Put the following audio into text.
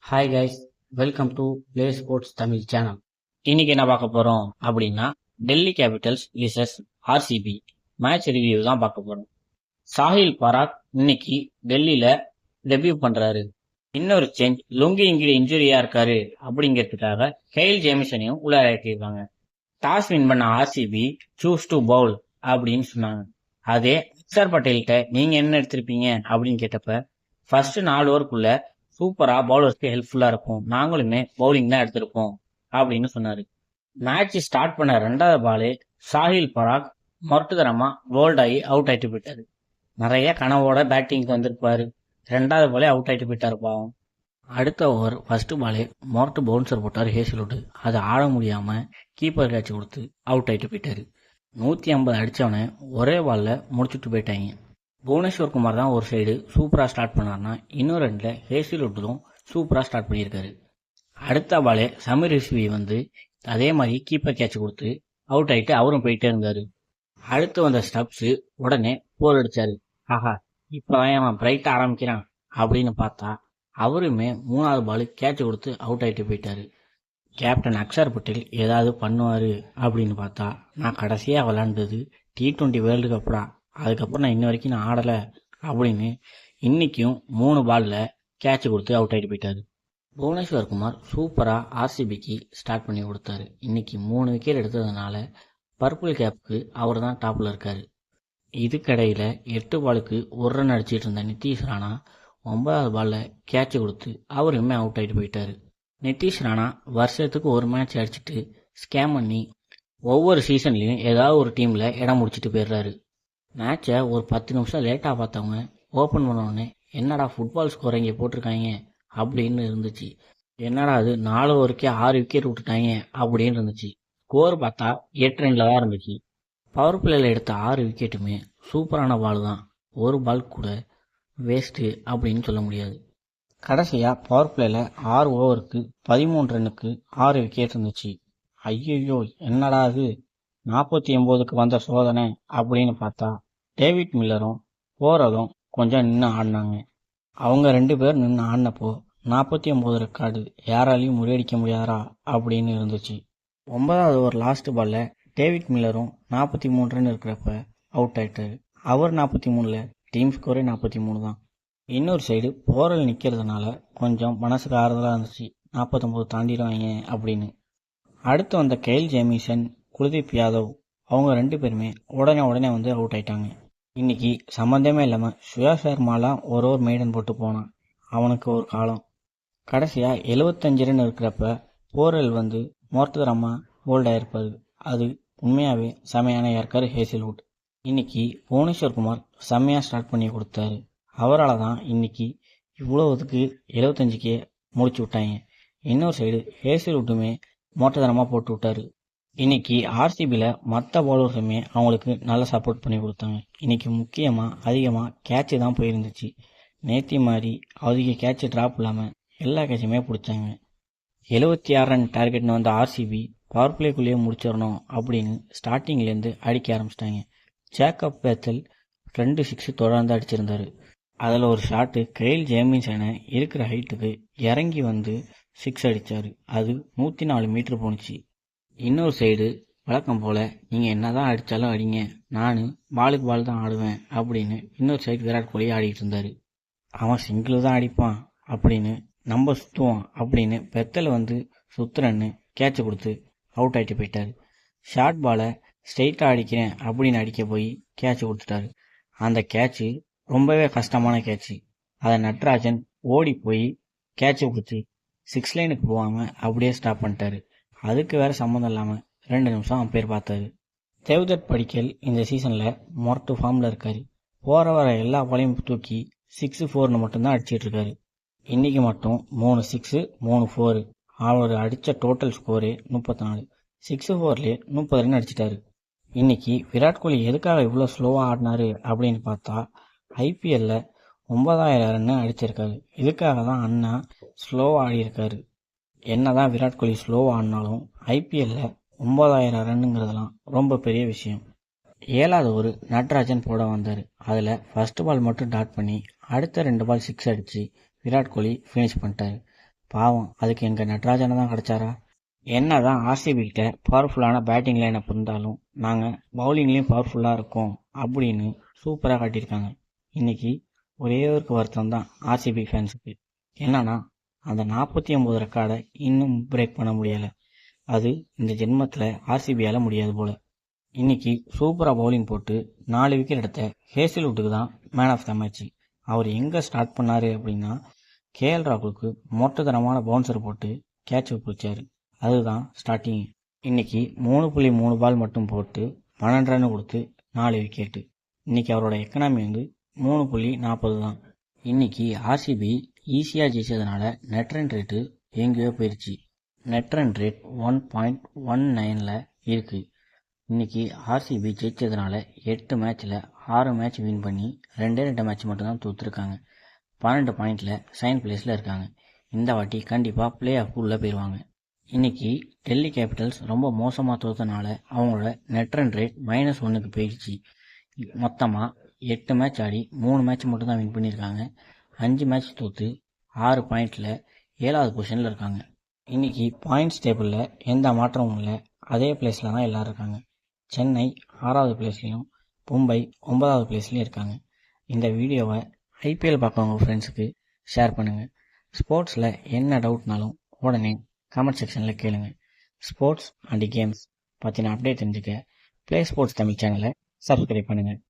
Hi guys, welcome to play sports Tamil channel. இன்னைக்கு என்ன பார்க்க போறோம் அப்படின்னா, Delhi Capitals versus RCB match review தான் பார்க்க போறோம். சாஹில் பராக் இன்னைக்கு டெல்லியில டெபியூ பண்றாரு. இன்னொரு சேஞ்ச், லுங்கி இன்ஜுரியா இருக்காரு அப்படிங்கிறதுக்காக கெயில் ஜேமிசனையும் உள்ள இறக்கிருக்காங்க. டாஸ் வின் பண்ண ஆர்சிபி சூஸ் டு பவுல் அப்படின்னு சொன்னாங்க. அதே அக்சர் பட்டேல்கிட்ட நீங்க என்ன எடுத்திருப்பீங்க அப்படின்னு கேட்டப்ப, ஃபர்ஸ்ட் 4 ஓவருக்குள்ள சூப்பரா பவுலர்ஸ்க்கு ஹெல்ப்ஃபுல்லா இருக்கும், நாங்களுமே பவுலிங் தான் எடுத்திருப்போம் அப்படின்னு சொன்னாரு. மேட்ச் ஸ்டார்ட் பண்ண 2வது பாலே சாஹில் பராக் மொரட்டுத்தனமா போல்ட் ஆகி அவுட் ஆயிட்டு போயிட்டாரு. நிறைய கனவோட பேட்டிங்க்கு வந்திருப்பாரு. 2வது பாலே அவுட் ஆயிட்டு போயிட்டாரு பாவம். அடுத்த ஓவர் ஃபர்ஸ்ட் பாலே மொரட்டு பவுன்சர் போட்டார் ஹேசில்வுட். அதை ஆட முடியாம கீப்பர் கேட்ச் கொடுத்து அவுட் ஆயிட்டு போயிட்டாரு. 150 அடிச்சவனை ஒரே பால்ல முடிச்சுட்டு போயிட்டாங்க. புவனேஸ்வர் குமார் தான் ஒரு சைடு சூப்பராக ஸ்டார்ட் பண்ணார்னா, இன்னொரு ரெண்டில் ஹேசில்வுட்டும் சூப்பராக ஸ்டார்ட் பண்ணியிருக்காரு. அடுத்த பாலே சமீர் ரிஸ்வி வந்து அதே மாதிரி கீப்பர் கேட்ச் கொடுத்து அவுட் ஆகிட்டு அவரும் போயிட்டே இருந்தார். அடுத்து வந்த ஸ்டப்ஸு உடனே போர் அடித்தார். ஆஹா, இப்போதான் அவன் பிரைட்டாக ஆரம்பிக்கிறான் அப்படின்னு பார்த்தா அவருமே 3வது பால் கேட்ச் கொடுத்து அவுட் ஆகிட்டு போயிட்டாரு. கேப்டன் அக்சர் பட்டேல் ஏதாவது பண்ணுவார் அப்படின்னு பார்த்தா, நான் கடைசியாக விளாண்டது T20 வேர்ல்டு கப்டா, அதுக்கப்புறம் நான் இன்ன வரைக்கும் நான் ஆடலை அப்படின்னு இன்னைக்கும் 3 பால்ல கேட்ச் கொடுத்து அவுட் ஆகிட்டு போயிட்டாரு. புவனேஸ்வர் குமார் சூப்பராக ஆர்சிபிக்கு ஸ்டார்ட் பண்ணி கொடுத்தாரு. இன்னைக்கு 3 விக்கெட் எடுத்ததுனால பர்பிள் கேப்புக்கு அவர் தான் டாப்பில் இருக்காரு. இதுக்கடையில் 8 பாலுக்கு 1 ரன் அடிச்சிட்டு இருந்த நிதிஷ் ராணா 9வது பாலில் கேட்ச் கொடுத்து அவருமே அவுட் ஆகிட்டு போயிட்டாரு. நிதிஷ் ராணா வருஷத்துக்கு ஒரு மேட்ச் அடிச்சுட்டு ஸ்கேம் பண்ணி ஒவ்வொரு சீசன்லையும் ஏதாவது ஒரு டீமில் இடம் முடிச்சுட்டு போயிடுறாரு. மேட்சை ஒரு 10 நிமிஷம் லேட்டாக பார்த்தவங்க ஓப்பன் பண்ணோடனே என்னடா ஃபுட்பால் ஸ்கோர் இங்கே போட்டிருக்காங்க அப்படின்னு இருந்துச்சு. என்னடா அது 4 ஓவருக்கே 6 விக்கெட் விட்டுட்டாங்க அப்படின்னு இருந்துச்சு. ஸ்கோர் பார்த்தா 8 ரன்ல தான் இருந்துச்சு. பவர் பிளேயில் எடுத்த 6 விக்கெட்டுமே சூப்பரான பால் தான். ஒரு பால் கூட வேஸ்ட்டு அப்படின்னு சொல்ல முடியாது. கடைசியாக பவர் பிளேயில் 6 ஓவருக்கு 13 ரன்னுக்கு 6 விக்கெட் இருந்துச்சு. ஐயோ, என்னடா அது 49க்கு வந்த சோதனை அப்படின்னு பார்த்தா, டேவிட் மில்லரும் போரதும் கொஞ்சம் நின்று ஆடினாங்க. அவங்க 2 பேர் நின்று ஆடினப்போ 49 ரெக்கார்டு யாராலையும் முறியடிக்க முடியாதா அப்படின்னு இருந்துச்சு. 9வது ஓவர் லாஸ்ட் பால்ல டேவிட் மில்லரும் 43 ரன் இருக்கிறப்ப அவுட் ஆயிட்டாரு. அவர் 43ல டீம் ஸ்கோரே 43 தான். இன்னொரு சைடு போரல் நிற்கிறதுனால கொஞ்சம் மனசுக்கு ஆறுதலாக இருந்துச்சு, 49 தாண்டிடுவாங்க அப்படின்னு. அடுத்து வந்த கெயில் ஜேமிசன், குல்தீப் யாதவ் அவங்க 2 பேருமே உடனே வந்து அவுட் ஆயிட்டாங்க. இன்னைக்கு சம்மந்தமே இல்லாமல் சுயா சர்மாலாம் ஒரு ஓவர் மெய்டன் போட்டு போனான். அவனுக்கு ஒரு காலம். கடைசியாக 75 ரன் இருக்கிறப்ப போரல் வந்து மொரட்டுத்தனமாக போல்ட் ஆயிருப்பாரு. அது உண்மையாகவே செமையான யாருக்காரு ஹேசில்வுட். இன்னைக்கு புவனேஸ்வர் குமார் செம்மையாக ஸ்டார்ட் பண்ணி கொடுத்தாரு. அவரால் தான் இன்னைக்கு இவ்வளோதுக்கு 75க்கே முடிச்சு விட்டாங்க. இன்னொரு சைடு ஹேசில்வுட்டுமே மொட்டத்தனமாக போட்டு விட்டாரு. இன்னைக்கு ஆர்சிபியில் மற்ற பவுலர்ஸுமே அவங்களுக்கு நல்ல சப்போர்ட் பண்ணி கொடுத்தாங்க. இன்னைக்கு முக்கியமாக அதிகமாக கேட்சு தான் போயிருந்துச்சு. நேத்தி மாதிரி அதிக கேட்சு ட்ராப் இல்லாமல் எல்லா கேட்சுமே பிடிச்சாங்க. 76 ரன் டார்கெட்னு வந்த ஆர்சிபி பவர் பிளேக்குள்ளேயே முடிச்சிடணும் அப்படின்னு ஸ்டார்டிங்லேருந்து அடிக்க ஆரம்பிச்சிட்டாங்க. ஜேக்கப் பேத்தல் 2 6 தொடர்ந்து அடிச்சிருந்தாரு. அதில் ஒரு ஷாட்டு கெயில் ஜேமிசனை இருக்கிற ஹைட்டுக்கு இறங்கி வந்து 6 அடித்தார். அது 104 மீட்டர் போணுச்சு. இன்னொரு சைடு வழக்கம் போல் நீங்கள் என்ன தான் அடித்தாலும் அடிங்க, நான் பாலுக்கு பால் தான் ஆடுவேன் அப்படின்னு இன்னொரு சைடு விராட் கோலி ஆடிக்கிட்டு இருந்தார். அவன் சிங்கிள் தான் அடிப்பான் அப்படின்னு நம்ம சுற்றுவோம் அப்படின்னு பெத்தலை வந்து சுற்றுறன்னு கேட்சை கொடுத்து அவுட் ஆகிட்டு போயிட்டார். ஷார்ட் பாலை ஸ்ட்ரெயிட்டாக அடிக்கிறேன் அப்படின்னு அடிக்க போய் கேட்சு கொடுத்துட்டாரு. அந்த கேட்சு ரொம்பவே கஷ்டமான கேட்சு. அதை நட்ராஜன் ஓடி போய் கேட்சு கொடுத்து 6 லைனுக்கு போகாமல் அப்படியே ஸ்டாப் பண்ணிட்டாரு. அதுக்கு வேற சம்மந்தம் இல்லாமல் 2 நிமிஷம் அம்பையர் பார்த்தாரு. தேவ்தத் படிக்கல் இந்த சீசனில் மொரட்டு ஃபார்மில் இருக்காரு. போகிற வர எல்லா பாலையும் தூக்கி 6 4ன்னு மட்டும்தான் அடிச்சிட்டு இருக்காரு. இன்னைக்கு மட்டும் 3 6 3 4. அவர் அடித்த டோட்டல் ஸ்கோரே 34. 6 4லேயே 30 ரன் அடிச்சிட்டாரு. இன்னைக்கு விராட் கோலி எதுக்காக இவ்வளோ ஸ்லோவாக ஆடினாரு அப்படின்னு பார்த்தா, ஐபிஎல்ல 9000 ரன் அடிச்சிருக்காரு. இதுக்காக தான் அண்ணா ஸ்லோவாக ஆடியிருக்காரு. என்னதான் விராட் கோலி ஸ்லோவாக ஆடினாலும் ஐபிஎல்ல 9000 ரன்னுங்கிறதுலாம் ரொம்ப பெரிய விஷயம். 7வது ஒரு நட்ராஜன் போட வந்தார். அதில் ஃபர்ஸ்ட் பால் மட்டும் டாட் பண்ணி அடுத்த 2 பால் 6 அடித்து விராட் கோலி ஃபினிஷ் பண்ணிட்டாரு. பாவம் அதுக்கு எங்கள் நட்ராஜனை தான் கிடச்சாரா? என்ன தான் ஆர்சிபி கிட்ட பவர்ஃபுல்லான பேட்டிங் லைனப் இருந்தாலும் நாங்கள் பவுலிங்லேயும் பவர்ஃபுல்லாக இருக்கோம் அப்படின்னு சூப்பராக காட்டியிருக்காங்க. இன்னைக்கு ஒரே ஒரு வருத்தம் தான் ஆர்சிபி ஃபேன்ஸுக்கு. என்னன்னா அந்த 49 ரெக்கார்டை இன்னும் பிரேக் பண்ண முடியலை. அது இந்த ஜென்மத்தில் ஆர்சிபியால் முடியாது போல. இன்னைக்கு சூப்பராக பவுலிங் போட்டு 4 விக்கெட் எடுத்த ஹேசில்வுட்டுக்கு தான் மேன் ஆஃப் த மேட்ச். அவர் எங்கே ஸ்டார்ட் பண்ணார் அப்படின்னா கேஎல் ராகுலுக்கு மொட்டத்தனமான பவுன்சர் போட்டு கேட்ச் பிடிச்சாரு. அதுதான் ஸ்டார்டிங். இன்னைக்கு 3.3 பால் மட்டும் போட்டு 12 ரன் கொடுத்து 4 விக்கெட்டு. இன்னைக்கு அவரோட எக்கனாமி 3.40 தான். இன்னைக்கு ஆர்சிபி ஈஸியாக ஜெயிச்சதுனால நெட் ரன் ரேட்டு எங்கேயோ போயிடுச்சு. நெட் ரன் ரேட் 1.19ல் இருக்கு. இன்னைக்கு ஆர்சிபி ஜெயிச்சதுனால 8 மேட்ச்சில் 6 மேட்ச் வின் பண்ணி 2 மேட்ச் மட்டும்தான் தோற்றுருக்காங்க. 12 பாயிண்டில் செகண்ட் பிளேஸில் இருக்காங்க. இந்த வாட்டி கண்டிப்பாக பிளே ஆஃப் உள்ளே போயிடுவாங்க. இன்னைக்கு டெல்லி கேபிட்டல்ஸ் ரொம்ப மோசமாக தோற்றனால அவங்களோட நெட் ரன் ரேட் -1க்கு போயிடுச்சு. மொத்தமாக 8 மேட்ச் ஆடி 3 மேட்ச் மட்டும் தான் வின் பண்ணியிருக்காங்க. 5 மேட்ச் தோற்று 6 பாயிண்டில் 7வது பொசிஷனில் இருக்காங்க. இன்னைக்கு பாயிண்ட்ஸ் டேபிளில் எந்த மாற்றமும் இல்லை. அதே பிளேஸில் தான் எல்லோரும் இருக்காங்க. சென்னை 6வது பிளேஸ்லையும் மும்பை 9வது பிளேஸ்லையும் இருக்காங்க. இந்த வீடியோவை ஐபிஎல் பார்க்குறவங்க ஃப்ரெண்ட்ஸுக்கு ஷேர் பண்ணுங்கள். ஸ்போர்ட்ஸில் என்ன டவுட்னாலும் உடனே கமெண்ட் செக்ஷனில் கேளுங்க. ஸ்போர்ட்ஸ் அண்ட் கேம்ஸ் பற்றின அப்டேட் தெரிஞ்சுக்க ப்ளே ஸ்போர்ட்ஸ் தமிழ் சேனலை சப்ஸ்கிரைப் பண்ணுங்கள்.